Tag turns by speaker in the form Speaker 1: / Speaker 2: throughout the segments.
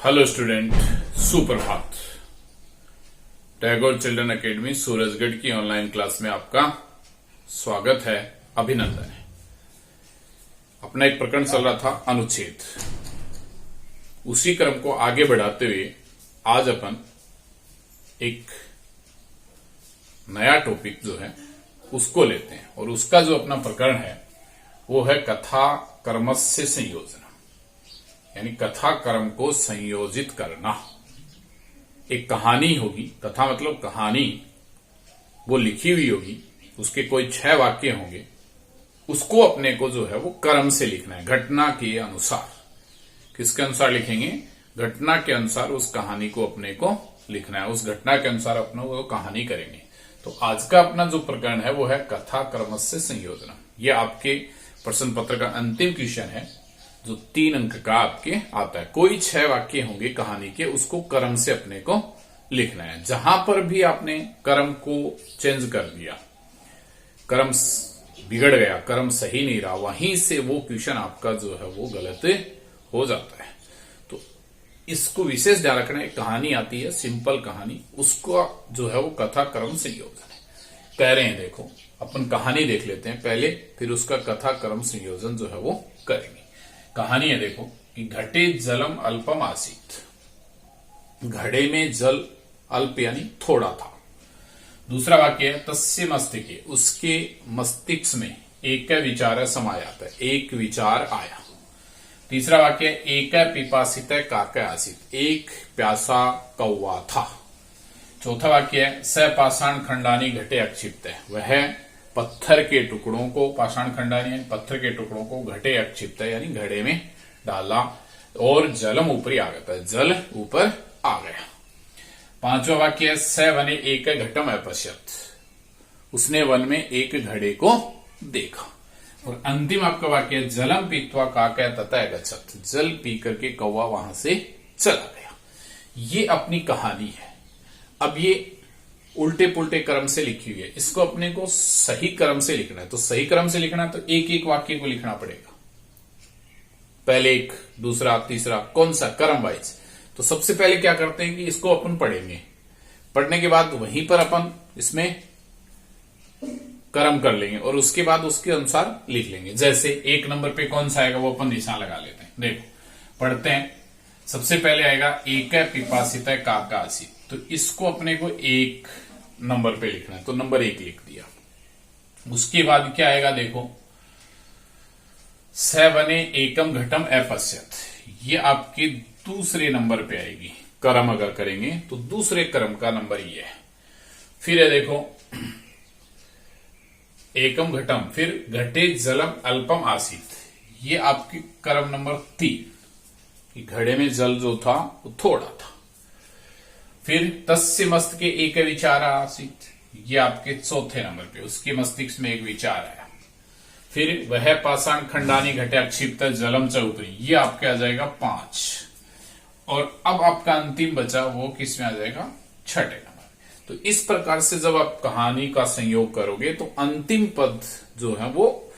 Speaker 1: Hello student, सुप्रभात। Tagore children academy Surajgarh की online class में आपका स्वागत है, अभिनंदन है। अपना एक प्रकरण चल रहा था अनुच्छेद। उसी क्रम को आगे बढ़ाते हुए आज अपन एक नया टॉपिक जो है उसको लेते हैं और उसका जो अपना प्रकरण है वो है कथा कर्मस्य संयोजन, यानी कथा कर्म को संयोजित करना। एक कहानी होगी, कथा मतलब कहानी, वो लिखी हुई होगी, उसके कोई 6 वाक्य होंगे, उसको अपने को जो है वो कर्म से लिखना है, घटना के अनुसार। किसके अनुसार लिखेंगे? घटना के अनुसार उस कहानी को अपने को लिखना है, उस घटना के अनुसार अपने वो कहानी करेंगे। तो आज का अपना जो प्रकरण है वो है कथा कर्मस्य संयोजन। ये आपके प्रश्न पत्र का अंतिम क्वेश्चन है जो 3 अंक का आपके आता है। कोई 6 वाक्य होंगे कहानी के, उसको कर्म से अपने को लिखना है। जहां पर भी आपने कर्म को चेंज कर दिया, कर्म बिगड़ गया, कर्म सही नहीं रहा, वहीं से वो क्वेश्चन आपका जो है वो गलत हो जाता है। तो इसको विशेष ध्यान रखना। एक कहानी आती है, सिंपल कहानी, उसको जो है वो कथा कर्म संयोजन है। कह रहे हैं, देखो अपन कहानी देख लेते हैं पहले, फिर उसका कथा कर्म संयोजन जो है वो करेंगे। कहानी है, देखो कि घटे जलम अल्पम आसीत। घड़े में जल अल्प यानी थोड़ा था। दूसरा वाक्य है तस्य मस्तिके, उसके मस्तिष्क में एक विचार समाया था, एक विचार आया। तीसरा वाक्य है एक पिपासित काका आसित, एक प्यासा कौवा था। चौथा वाक्य है स पाषाण खंडानी घटे अक्षिप्त, वह पत्थर के टुकड़ों को, पाषाण खंडानी यानी पत्थर के टुकड़ों को, घटे अक्षिप्त यानी घड़े में डाला और जलम ऊपरी आ गया, जल ऊपर आ गया। पांचवा वाक्य है स वने एक घटम अपश्यत, उसने वन में एक घड़े को देखा। और अंतिम आपका वाक्य है जलम पीत्वा काका तथा गच्छत, जल पी करके कौवा वहां से चला गया। ये अपनी कहानी है। अब ये उल्टे पुल्टे क्रम से लिखी हुई है, इसको अपने को सही क्रम से लिखना है। तो सही क्रम से लिखना है तो एक एक वाक्य को लिखना पड़ेगा, पहले एक, दूसरा, तीसरा, कौन सा क्रम वाइज। तो सबसे पहले क्या करते हैं कि इसको अपन पढ़ेंगे, पढ़ने के बाद वहीं पर अपन इसमें कर्म कर लेंगे और उसके बाद उसके अनुसार लिख लेंगे। जैसे 1 नंबर पे कौन सा आएगा वो अपन निशान लगा लेते हैं। देखो पढ़ते हैं। सबसे पहले आएगा एक पिपासित काका आसित, तो इसको अपने को 1 नंबर पे लिखना है, तो नंबर 1 लिख दिया। उसके बाद क्या आएगा, देखो स वने एकम घटम अपश्यत, ये आपके दूसरे नंबर पे आएगी। कर्म अगर करेंगे तो दूसरे कर्म का नंबर ये है। फिर है देखो एकम घटम, फिर घटे जलम अल्पम आसित, ये आपकी कर्म नंबर 3 कि घड़े में जल जो था वो थोड़ा था। फिर तस्य मस्त के एक विचार आसित, ये आपके चौथे नंबर पे, उसके मस्तिष्क में एक विचार आया। फिर वह पाषाण खंडानी घटे अक्षिप्त जलम चौपरी, ये आपके आ जाएगा 5। और अब आपका अंतिम बचा वो किस में आ जाएगा, 6ठे नंबर। तो इस प्रकार से जब आप कहानी का संयोग करोगे तो अंतिम पद जो है वो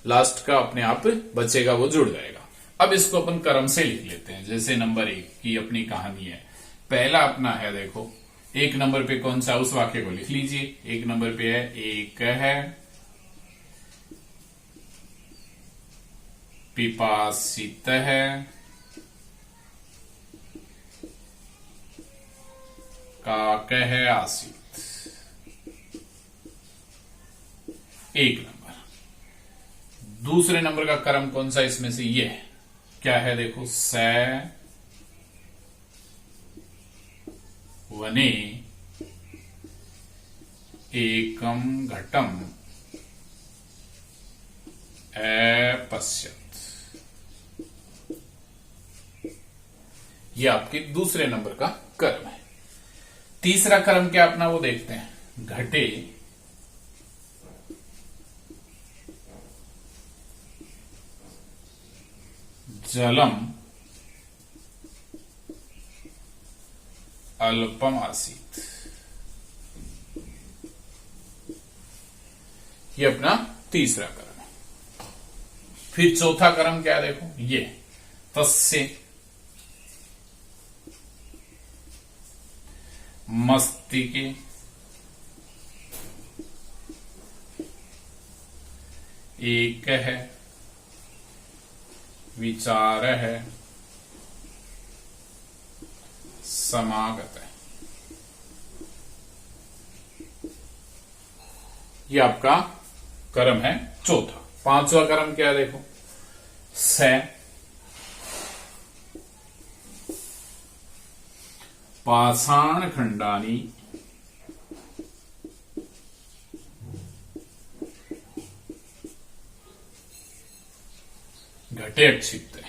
Speaker 1: लास्ट का अपने आप बचेगा, वो जुड़ जाएगा। अब इसको अपन कर्म से लिख लेते हैं। जैसे नंबर 1 की अपनी कहानी है, पहला अपना है, देखो 1 नंबर पे कौन सा, उस वाक्य को लिख लीजिए। 1 नंबर पे है एक है पिपासित है काका है आसित, 1 नंबर। दूसरे नंबर का कर्म कौन सा इसमें से, ये है, क्या है, देखो स वने एकम घटम अपश्यत, ये आपके दूसरे नंबर का कर्म है। तीसरा कर्म क्या अपना वो देखते हैं, घटे जलम अल्पम आसीत, ये अपना तीसरा कर्म है। फिर चौथा कर्म क्या है, देखो ये तस्य मस्तिके, एक है, विचार है, समागत है। ये आपका कर्म है चौथा। पांचवा कर्म क्या है देखो, से, पाषाण खंडानी, घटे क्षिप्त,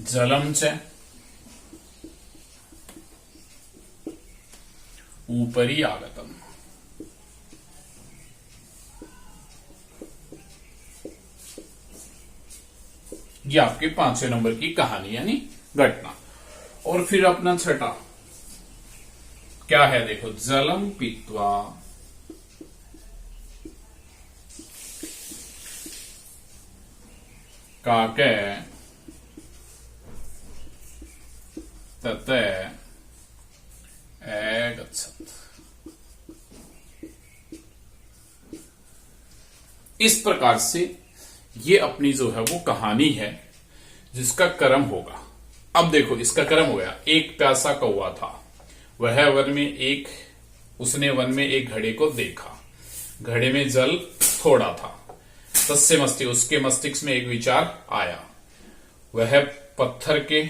Speaker 1: जलम च, ऊपरी आगतम। ये आपके पांचवें नंबर की कहानी यानी घटना। और फिर अपना छठा क्या है देखो, जलम पीत्वा काके तते गच्छत। इस प्रकार से ये अपनी जो है वो कहानी है जिसका कर्म होगा। अब देखो इसका कर्म हो गया, एक प्यासा कौवा था, वह वन में उसने वन में एक घड़े को देखा, घड़े में जल थोड़ा था, तस्य मस्तिष्क, उसके मस्तिष्क में एक विचार आया, वह पत्थर के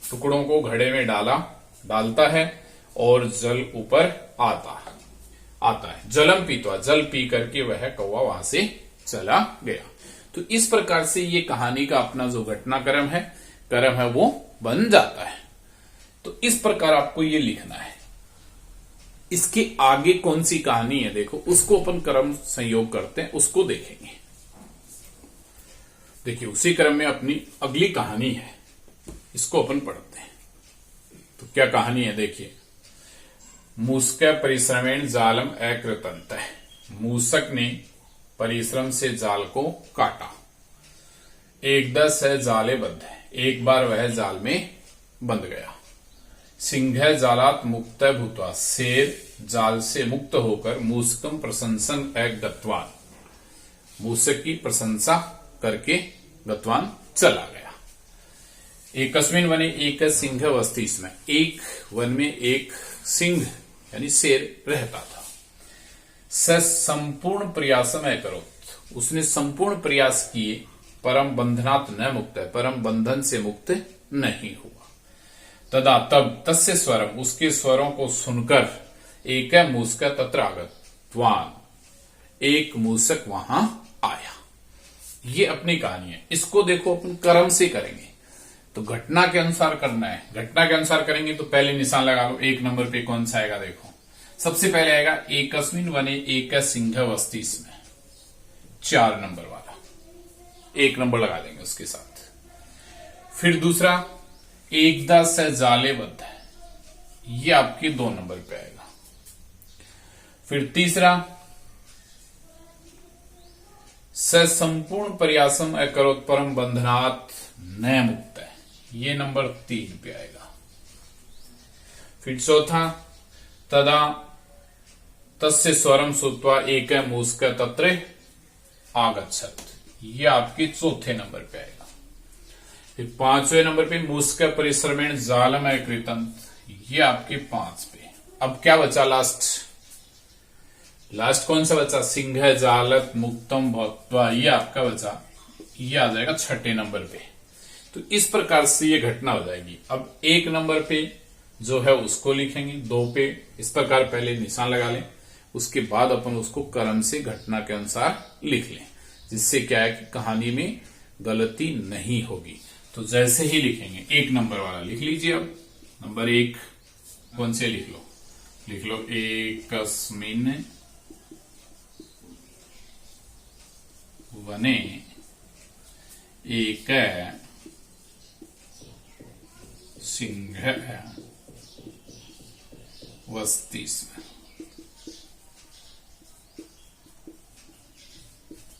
Speaker 1: टुकड़ों को घड़े में डालता है और जल ऊपर आता है। जलम पीत्वा, जल पी करके वह कौवा वहां से चला गया। तो इस प्रकार से ये कहानी का अपना जो घटनाक्रम है वो बन जाता है। तो इस प्रकार आपको ये लिखना है। इसके आगे कौन सी कहानी है देखो, उसको अपन क्रम संयोग करते हैं, उसको देखेंगे। देखिए उसी क्रम में अपनी अगली कहानी है, इसको अपन पढ़ते हैं। तो क्या कहानी है देखिए, मूषक परिश्रमेण जालम अकृतंत। मूषक ने परिश्रम से जाल को काटा। एक दस है जाले बद्ध, एक बार वह जाल में बंध गया। सिंह जालात मुक्त भूत्वा, शेर जाल से मुक्त होकर मूषकम प्रशंसन गतवान, मूषक की प्रशंसा करके गतवान चला गया। एकस्मिन वने एक सिंह वस्ती, इसमें एक वन में एक सिंह यानी शेर रहता था। स संपूर्ण प्रयासम करो, उसने संपूर्ण प्रयास किए, परम बंधनात् न मुक्त है, परम बंधन से मुक्त नहीं हुआ। तदा तब तस्य स्वरम, उसके स्वरों को सुनकर एक मूषक तत्र आगतवान, एक मूषक वहां आया। ये अपनी कहानी है। इसको देखो अपन कर्म से करेंगे तो घटना के अनुसार करना है। घटना के अनुसार करेंगे तो पहले निशान लगा लो, एक नंबर पे कौन सा आएगा देखो, सबसे पहले आएगा एकस्मिन वने एक सिंह वस्ती, इसमें 4 नंबर वाला, एक नंबर लगा देंगे उसके साथ। फिर दूसरा एकदा से जाले बद्ध, ये आपके 2 नंबर पे आएगा। फिर तीसरा स संपूर्ण प्रयासम अकरोत परम बंधनात् न मुक्त है, ये नंबर 3 पे आएगा। फिर चौथा तदा तस्य स्वरम श्रुत्वा एक मूषक तत्र आगच्छत, ये आपके चौथे नंबर पे आएगा। फिर 5वें नंबर पे मूषक परिश्रमेण जालम कृतंत, ये आपके 5 पे। अब क्या बचा लास्ट कौन सा बचा, सिंह जालत मुक्तम भक्त्वा, ये आपका बचा, ये आ जाएगा 6ठे नंबर पे। तो इस प्रकार से ये घटना हो जाएगी। अब 1 नंबर पे जो है उसको लिखेंगे, 2 पे इस प्रकार पहले निशान लगा लें, उसके बाद अपन उसको कर्म से घटना के अनुसार लिख लें, जिससे क्या है कि कहानी में गलती नहीं होगी। तो जैसे ही लिखेंगे 1 नंबर वाला लिख लीजिए। अब नंबर 1 कौन से लिख लो एकस्मिन वने एक सिंह वस्ती,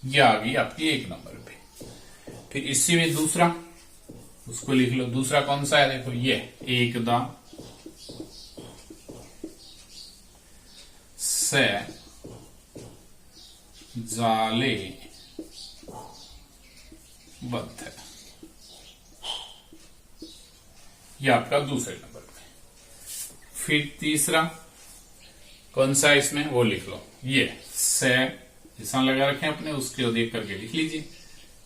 Speaker 1: ये आ गई आपकी 1 नंबर पे। फिर इसी में दूसरा, उसको लिख लो। दूसरा कौन सा है, देखो ये एकदा से जाले बद्ध है, ये आपका दूसरे नंबर में। फिर तीसरा कौन सा है इसमें, वो लिख लो। ये से निशान लगा रखे अपने, उसके देख करके लिख लीजिए।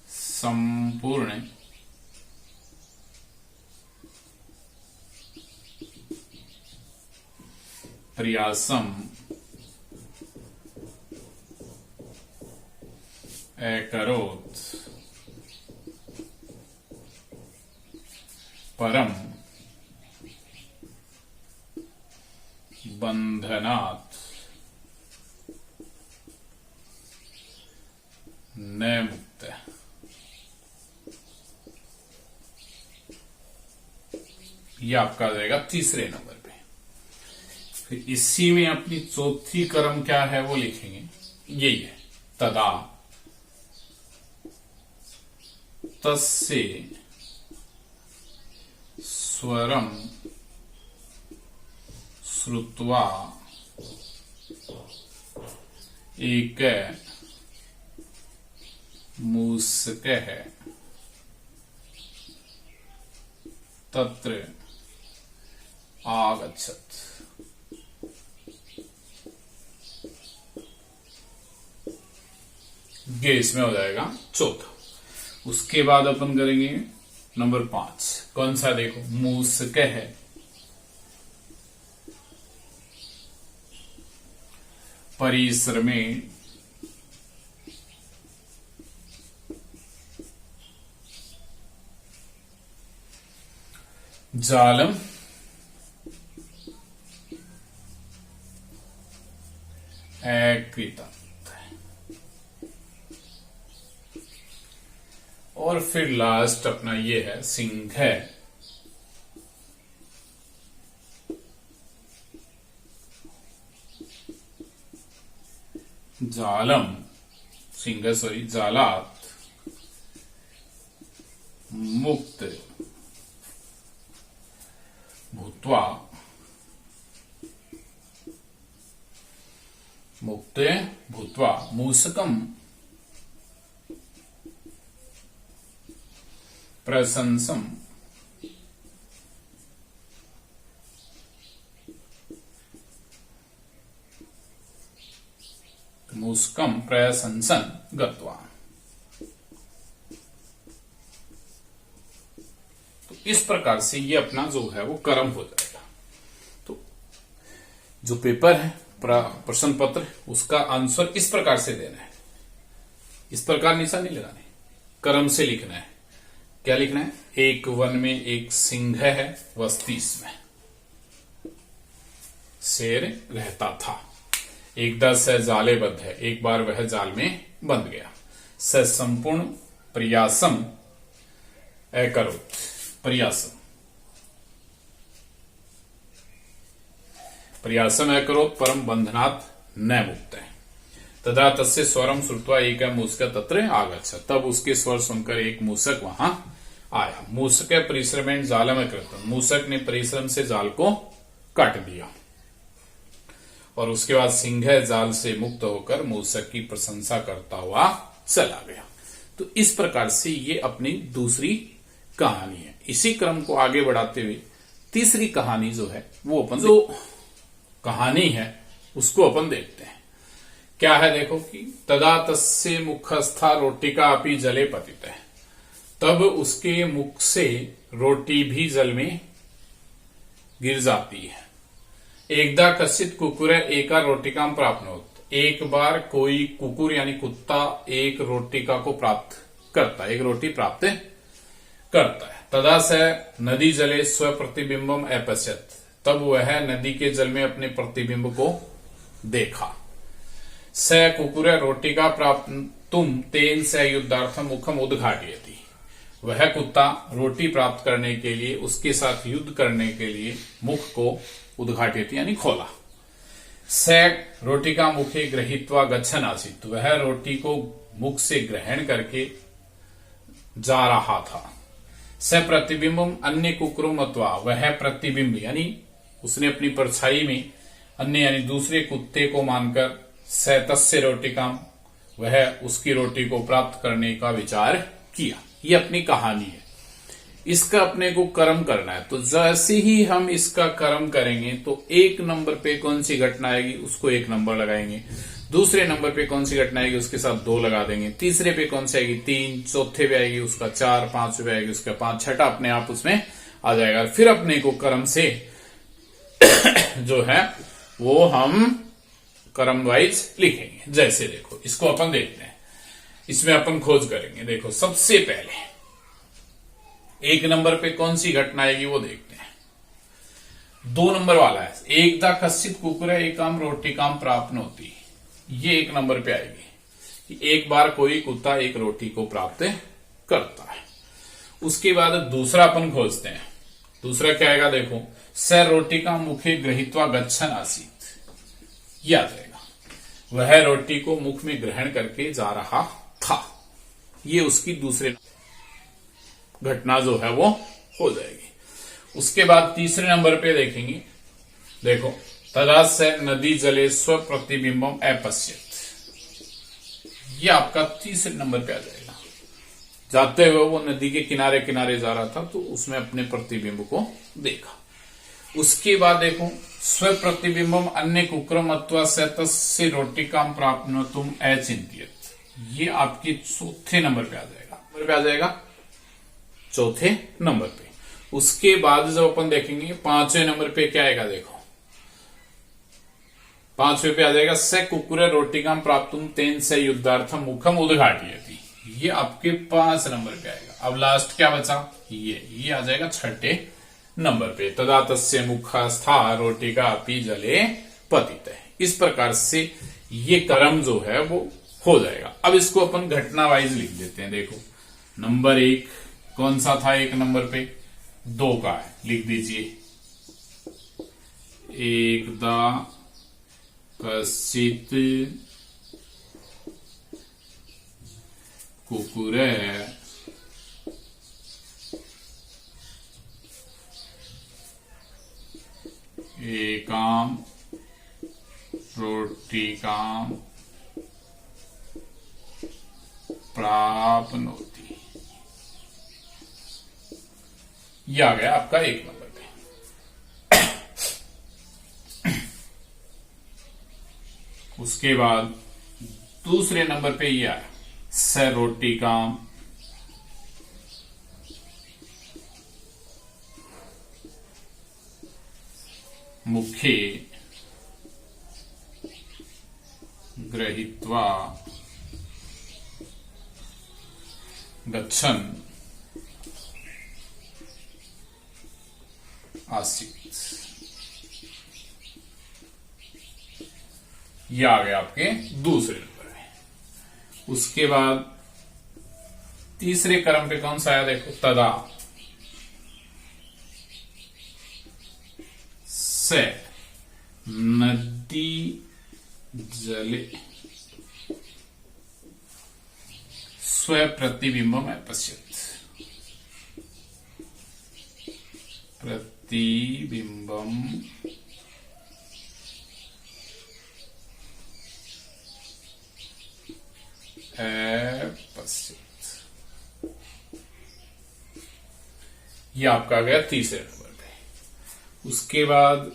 Speaker 1: संपूर्ण प्रयासम अकरोत् परम बंधनात् न मुक्त। यह आपका आ जाएगा तीसरे नंबर पे। फिर इसी में अपनी चौथी कर्म क्या है वो लिखेंगे, यही है तदा तस्य स्वरम श्रुत्वा एक मूषकः तत्र आगच्छत्। ये इसमें हो जाएगा चौथा। उसके बाद अपन करेंगे नंबर 5। कौन सा, देखो मूषकः परिश्रमेण जालम अकृतं। और फिर लास्ट अपना ये है सिंह जालम सिंह जालात मुक्त भूत्वा मूषकम प्रशंसम मूषकम प्रशंसन गत्वा। तो इस प्रकार से ये अपना जो है वो कर्म हो जाएगा। तो जो पेपर है प्रश्न पत्र, उसका आंसर इस प्रकार से देना है। इस प्रकार निशान नहीं लगाने, कर्म से लिखना है। क्या लिखना है, एक वन में एक सिंह है, वस्ती इसमें शेर रहता था। एकदा से जाले बद्ध है, एक बार वह जाल में बंध गया। स संपूर्ण प्रयासम अकरोत्, प्रयासम अकरोत् परम बंधनात् न मुक्त है। तदा तस्य स्वरम श्रुत्वा एक मूषक तत्र आगच्छत्। तब उसके स्वर सुनकर एक मूषक वहां आया। मूषक परिश्रमेण जालम अकृतं, मूषक ने परिश्रम से जाल को काट दिया। और उसके बाद सिंह जाल से मुक्त होकर मूषक की प्रशंसा करता हुआ चला गया। तो इस प्रकार से ये अपनी दूसरी कहानी है। इसी क्रम को आगे बढ़ाते हुए तीसरी कहानी जो है वो अपन जो कहानी है उसको अपन देखते हैं। क्या है, देखो कि तदा तस्य मुखस्था रोटिका अपि जले पतित है। तब उसके मुख से रोटी भी जल में गिर जाती है। एकदा कश्चित कुकुर एका रोटिका प्राप्नोत। एक बार कोई कुकुर यानी कुत्ता एक रोटिका को प्राप्त करता है, एक रोटी प्राप्त करता है। तदा से नदी जले स्व प्रतिबिंबम अपश्यत। तब वह नदी के जल में अपने प्रतिबिंब को देखा। स कुकुर रोटिका प्राप्त तुम तेन से युद्धार्थम मुखम उद्घाटयति। वह कुत्ता रोटी प्राप्त करने के लिए, उसके साथ युद्ध करने के लिए मुख को उद्घाटयति यानी खोला। स रोटिका मुखे गृहीत्वा गच्छन् आसीत्। वह रोटी को मुख से ग्रहण करके जा रहा था। स प्रतिबिंबम अन्य कुकुरम अथवा, वह प्रतिबिंब यानी उसने अपनी परछाई में अन्य यानी दूसरे कुत्ते को मानकर स तस्य रोटिकाम, वह उसकी रोटी को प्राप्त करने का विचार किया। ये अपनी कहानी है। इसका अपने को कर्म करना है, तो जैसे ही हम इसका कर्म करेंगे तो एक नंबर पे कौन सी घटना आएगी उसको 1 नंबर लगाएंगे, दूसरे नंबर पे कौन सी घटना आएगी उसके साथ 2 लगा देंगे, तीसरे पे कौन सी आएगी 3, चौथे पे आएगी उसका 4, पांचवे पे आएगी उसका 5, छठा अपने आप उसमें आ जाएगा। फिर अपने को कर्म से जो है वो हम कर्म वाइज लिखेंगे। जैसे देखो इसको अपन देखते हैं, इसमें अपन खोज करेंगे। देखो सबसे पहले 1 नंबर पे कौन सी घटना आएगी वो देखते हैं। 2 नंबर वाला है, एकदा कश्चित कुकुरे एकाम रोटिकाम प्राप्नोति, ये 1 नंबर पे आएगी कि एक बार कोई कुत्ता एक रोटी को प्राप्त करता है। उसके बाद दूसरा अपन खोजते हैं। दूसरा क्या आएगा देखो, स रोटिका मुखे गृहीत्वा गच्छन आसीत, ये आ जाएगा, वह रोटी को मुख में ग्रहण करके जा रहा था। ये उसकी दूसरे घटना जो है वो हो जाएगी। उसके बाद तीसरे नंबर पे देखेंगे, देखो तदा से नदी जले स्व प्रतिबिंबम अपश्यत, ये आपका तीसरे नंबर पे आ जाएगा। जाते हुए वो नदी के किनारे किनारे जा रहा था तो उसमें अपने प्रतिबिंब को देखा। उसके बाद देखो स्व प्रतिबिंबम अन्य कुक्रम अथवा से तस्य रोटिकाम प्राप्नोतुम अचिंत्यत, ये आपके चौथे नंबर पे आ जाएगा। नंबर पे आ जाएगा चौथे नंबर पे। उसके बाद जब अपन देखेंगे 5वें नंबर पे क्या आएगा देखो, 5वें पे आ जाएगा स कुकुर रोटिकाम प्राप्तुम तेन से युद्धार्थम मुखम उद्घाटयति, ये आपके 5 नंबर पे आएगा। अब लास्ट क्या बचा, ये आ जाएगा 6ठे नंबर पे। तदा तस्य मुखस्था रोटिका अपि जले पतित है। इस प्रकार से ये कर्म जो है वो हो जाएगा। अब इसको अपन घटना वाइज लिख देते हैं। देखो नंबर 1 कौन सा था, 1 नंबर पे 2 का है, लिख दीजिए एकदा कश्चित कुकुरे एकाम रोटिकाम प्राप्नोति, ये आ गया आपका 1 नंबर पे। उसके बाद दूसरे नंबर पे ये आया स रोटिकाम मुखे गृहीत्वा गच्छन आसीत, ये आ गया आपके दूसरे नंबर में। उसके बाद तीसरे क्रम पे कौन सा आया देखो, तदा से नदी जले स्व प्रतिबिंबम अपश्यत, प्रतिबिंबम अपश्यत, ये आपका आ गया तीसरे नंबर पे। उसके बाद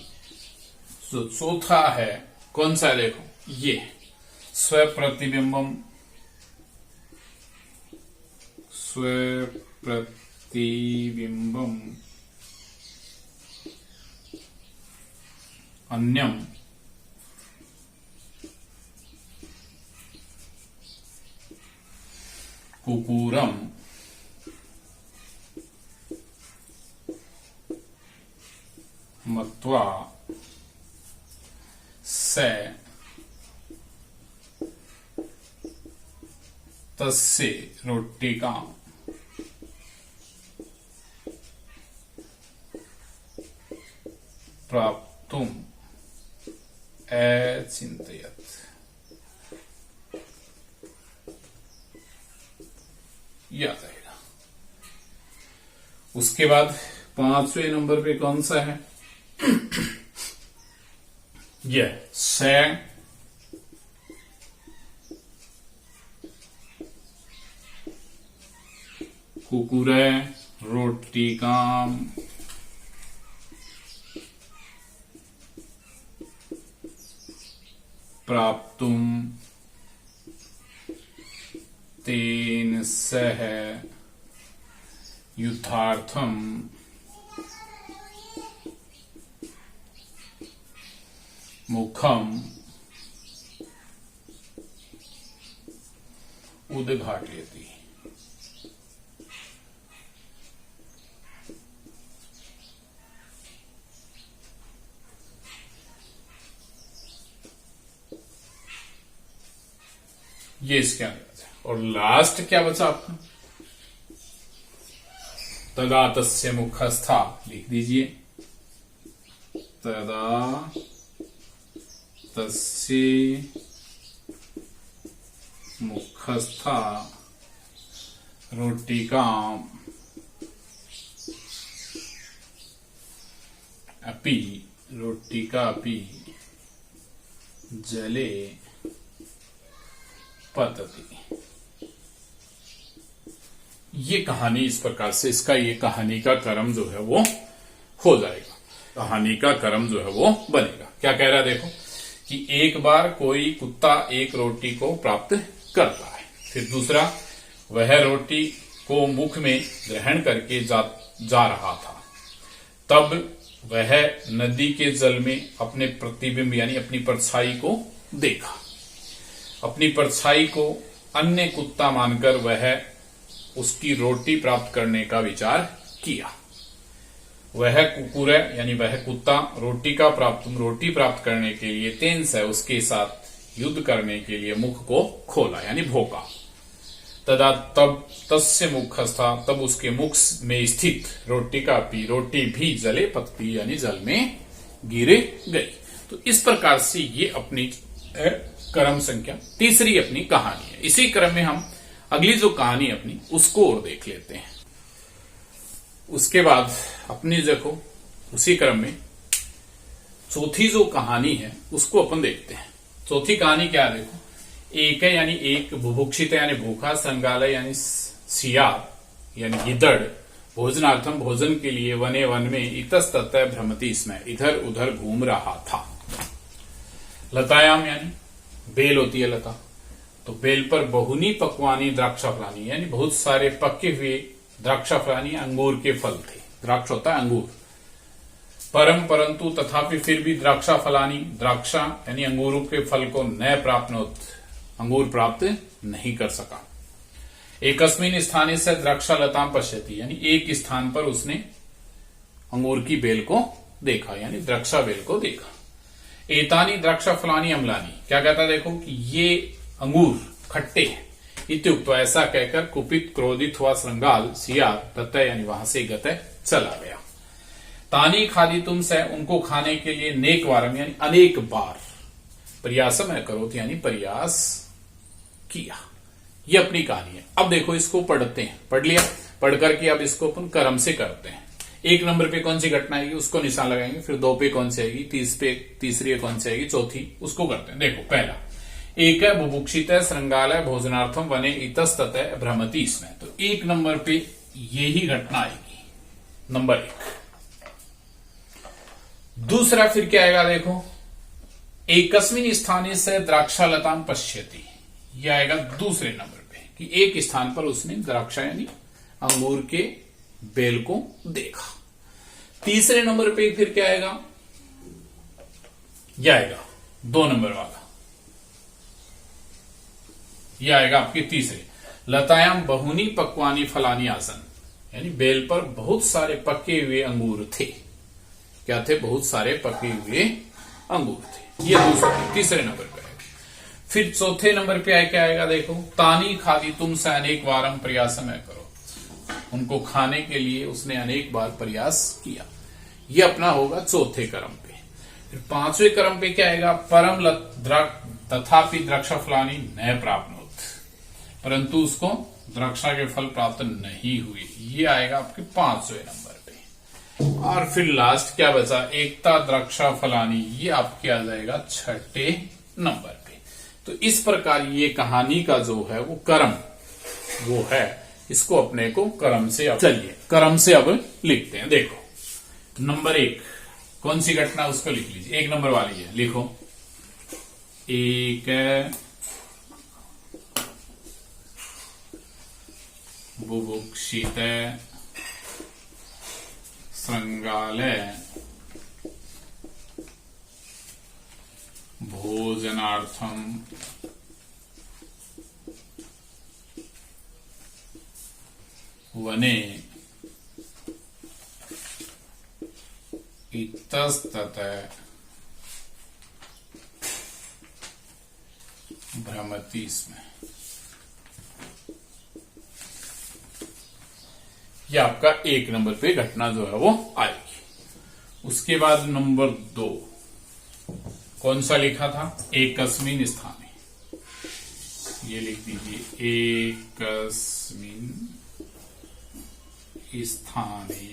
Speaker 1: जो चौथा है कौन सा है देखो, ये स्व प्रतिबिंबम अन्यम कुकुरम मत्वा से तस्य रोटिका प्राप्तुम अचिंतयत, यह आ जाएगा। उसके बाद 5वें नंबर पे कौन सा है? यह से कुकुरे रोटिकाम प्राप्तुम तेन सह युद्धार्थम मुखम उद्घाटयति। ये इसके अंदर है। और लास्ट क्या बचा आपका? तदा तस्य मुखस्था, लिख दीजिए तदा तस्य मुखस्था रोटिकाम अपि रोटिका अपि जले पतति। ये कहानी इस प्रकार से, इसका ये कहानी का क्रम जो है वो हो जाएगा, कहानी का क्रम जो है वो बनेगा। क्या कह रहा है देखो कि एक बार कोई कुत्ता एक रोटी को प्राप्त करता है, फिर दूसरा वह रोटी को मुख में ग्रहण करके जा रहा था, तब वह नदी के जल में अपने प्रतिबिंब यानी अपनी परछाई को देखा। अपनी परछाई को अन्य कुत्ता मानकर वह उसकी रोटी प्राप्त करने का विचार किया। वह कुकुर यानी वह कुत्ता रोटी प्राप्त करने के लिए तेन से उसके साथ युद्ध करने के लिए मुख को खोला यानी भोंका। तदा तब तस्य मुखस्था, तब उसके मुख में स्थित रोटी भी जले पतती यानी जल में गिर गई। तो इस प्रकार से ये अपनी क्रम संख्या तीसरी अपनी कहानी है। इसी क्रम में हम अगली जो कहानी अपनी उसको और देख लेते हैं। उसके बाद अपनी देखो उसी क्रम में चौथी जो कहानी है उसको अपन देखते हैं। चौथी कहानी क्या है देखो, एक है यानी एक, बुभुक्षित यानी भूखा, संगालय यानी सियार यानी गिदड़, भोजनार्थम भोजन के लिए वने वन में इतस्ततः भ्रमति, इसमें इधर उधर घूम रहा था। लतायाम यानी बेल होती है लता, तो बेल पर बहुनी पकवानी द्राक्षा फलानी यानी बहुत सारे पके हुए द्राक्षा फलानी अंगूर के फल थे। द्राक्ष होता है अंगूर। परम परंतु तथापि फिर भी द्राक्षा फलानी, द्राक्षा यानी अंगूरों के फल को न प्राप्त, अंगूर प्राप्त नहीं कर सका। एकस्मिन स्थाने से द्राक्षा लताम पश्यति यानी एक स्थान पर उसने अंगूर की बेल को देखा यानी द्राक्षा बेल को देखा। एतानी द्राक्षा फलानी अम्लानी, क्या कहता देखो कि ये अंगूर खट्टे हैं। इत्युक्त ऐसा कहकर कुपित क्रोधित हुआ श्रृंगाल सियार ततः यानी वहां से गतः चला गया। तानी खादी तुम से, उनको खाने के लिए नेक वारम यानी अनेक बार, प्रयासम है करो यानी प्रयास किया। ये अपनी कहानी है। अब देखो इसको पढ़ते हैं, पढ़ लिया, पढ़ करके अब इसको अपन क्रम से करते हैं। एक नंबर पे कौन सी घटना आएगी उसको निशान लगाएंगे, फिर 2 पे कौन सी आएगी, तीसरी कौन सी आएगी, चौथी, उसको करते हैं। देखो पहला एक है बुभुक्षित श्रृंगालय भोजनार्थम वने इतस्ततः भ्रमति, इसमें तो 1 नंबर पे यही घटना आएगी, नंबर 1। दूसरा फिर क्या आएगा देखो, एकस्मिन स्थाने से द्राक्षालताम पश्यति, यह आएगा दूसरे नंबर पे कि एक स्थान पर उसने द्राक्षा यानी अंगूर के बेल को देखा। तीसरे नंबर पे फिर क्या आएगा, यह आएगा 2 नंबर वाला, यह आएगा आपके तीसरे। लतायाम बहुनी पक्वानी फलानी आसन यानी बेल पर बहुत सारे पके हुए अंगूर थे। क्या थे? बहुत सारे पके हुए अंगूर थे। ये दूसरे तीसरे नंबर पे आएगा। फिर चौथे नंबर पे क्या आएगा देखो, तानी खादी तुम से अनेक वारम प्रयासम करो, उनको खाने के लिए उसने अनेक बार प्रयास किया। ये अपना होगा चौथे क्रम पे। फिर 5वें क्रम पे क्या आएगा, परम तथापि द्राक्षा फलानी न प्राप्त, परंतु उसको द्राक्षा के फल प्राप्त नहीं हुए, ये आएगा आपके 5वें नंबर पे। और फिर लास्ट क्या बचा, एकता द्राक्षा फलानी, ये आपके आ जाएगा 6ठे नंबर पे। तो इस प्रकार ये कहानी का जो है वो कर्म वो है, इसको अपने को कर्म से चलिए कर्म से अब लिखते हैं। देखो नंबर 1 कौन सी घटना उसको लिख लीजिए, 1 नंबर वाली है, लिखो। एक बुभुक्षित श्रृंगाले भोजनार्थम वने इतस्तत भ्रमति स्म। यह आपका 1 नंबर पे घटना जो है वो आएगी। उसके बाद नंबर 2 कौन सा लिखा था, एकस्मिन स्थाने, ये लिख दीजिए, एकस्मिन स्थाने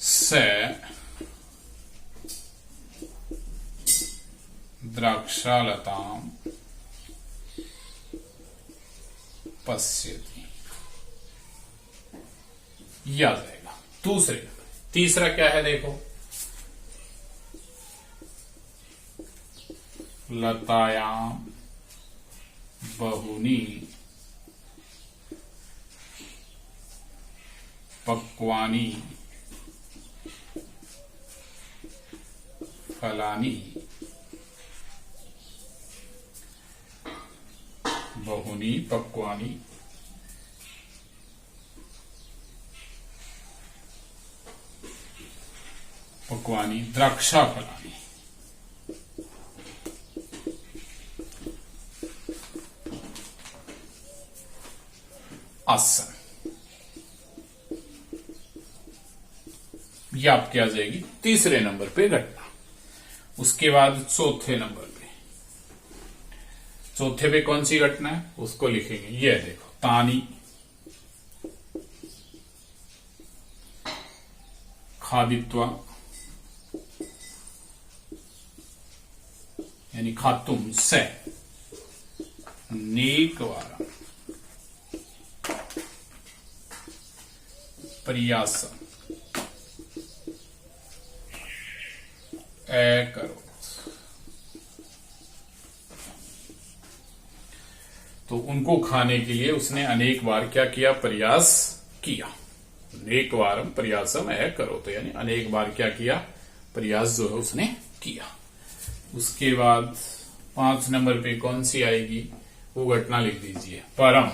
Speaker 1: से द्राक्षालताम पश्यति, यह आ जाएगा। तीसरा क्या है, देखो, लतायाम बहुनी पक्वानी फलानी बहुनी पक्वानी द्राक्षा फलानी। आसन, ये आपकी आ जाएगी 3 नंबर पे घटना। उसके बाद चौथे नंबर पे कौन सी घटना है उसको लिखेंगे, ये देखो, तानी खादित्वा यानी खातुम से नेकवार प्रयास करो। तो उनको खाने के लिए उसने अनेक बार क्या किया, प्रयास किया। अनेक बारम प्रयासम करो, तो यानी अनेक बार क्या किया, प्रयास जो है उसने किया। उसके बाद 5 नंबर पे कौन सी आएगी, वो घटना लिख दीजिए, परम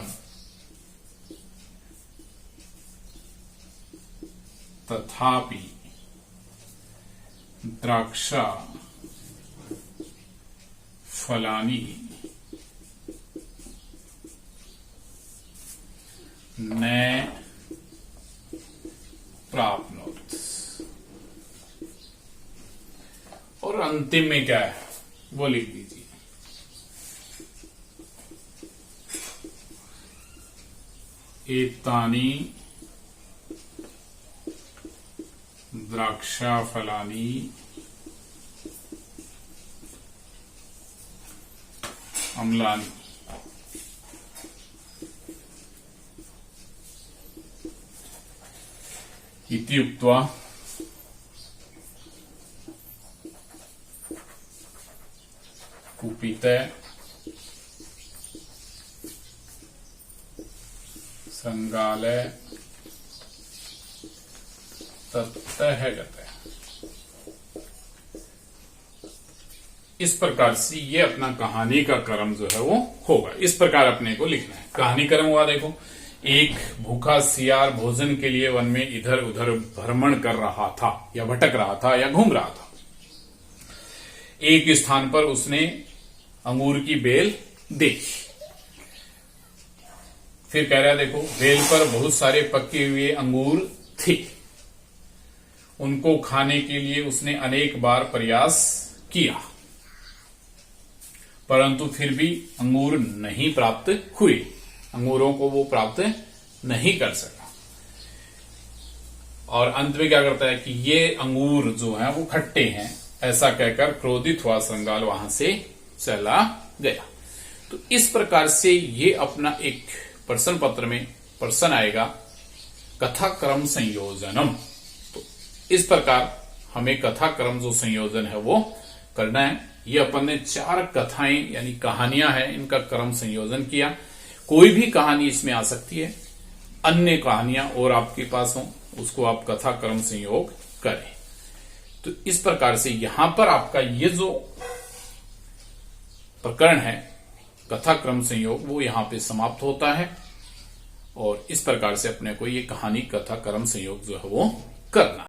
Speaker 1: तथापि द्राक्षा फलानी न प्राप्नोत। और अंतिम में क्या है वो लिख दीजिए, एतानी द्राक्षा फलानी अम्लानी। इति उक्त्वा कुपिते संगाले ततः गते। इस प्रकार से ये अपना कहानी का क्रम जो है वो होगा। इस प्रकार अपने को लिखना है। कहानी क्रम हुआ, देखो, एक भूखा सियार भोजन के लिए वन में इधर उधर भ्रमण कर रहा था या भटक रहा था या घूम रहा था। एक स्थान पर उसने अंगूर की बेल देखी। फिर कह रहा है, देखो, बेल पर बहुत सारे पके हुए अंगूर थे। उनको खाने के लिए उसने अनेक बार प्रयास किया, परंतु फिर भी अंगूर नहीं प्राप्त हुए, अंगूरों को वो प्राप्त नहीं कर सका। और अंत में क्या करता है कि ये अंगूर जो हैं वो खट्टे हैं, ऐसा कहकर क्रोधित हुआ श्रृंगाल वहां से चला गया। तो इस प्रकार से ये अपना एक प्रश्न पत्र में प्रश्न आएगा, कथा क्रम संयोजनम। तो इस प्रकार हमें कथा क्रम जो संयोजन है वो करना है। ये अपन ने 4 कथाएं यानी कहानियां हैं, इनका क्रम संयोजन किया। कोई भी कहानी इसमें आ सकती है, अन्य कहानियां और आपके पास हो उसको आप कथा क्रम संयोग करें। तो इस प्रकार से यहां पर आपका ये जो प्रकरण है कथा क्रम संयोग वो यहां पे समाप्त होता है। और इस प्रकार से अपने को ये कहानी कथा क्रम संयोग जो है वो करना।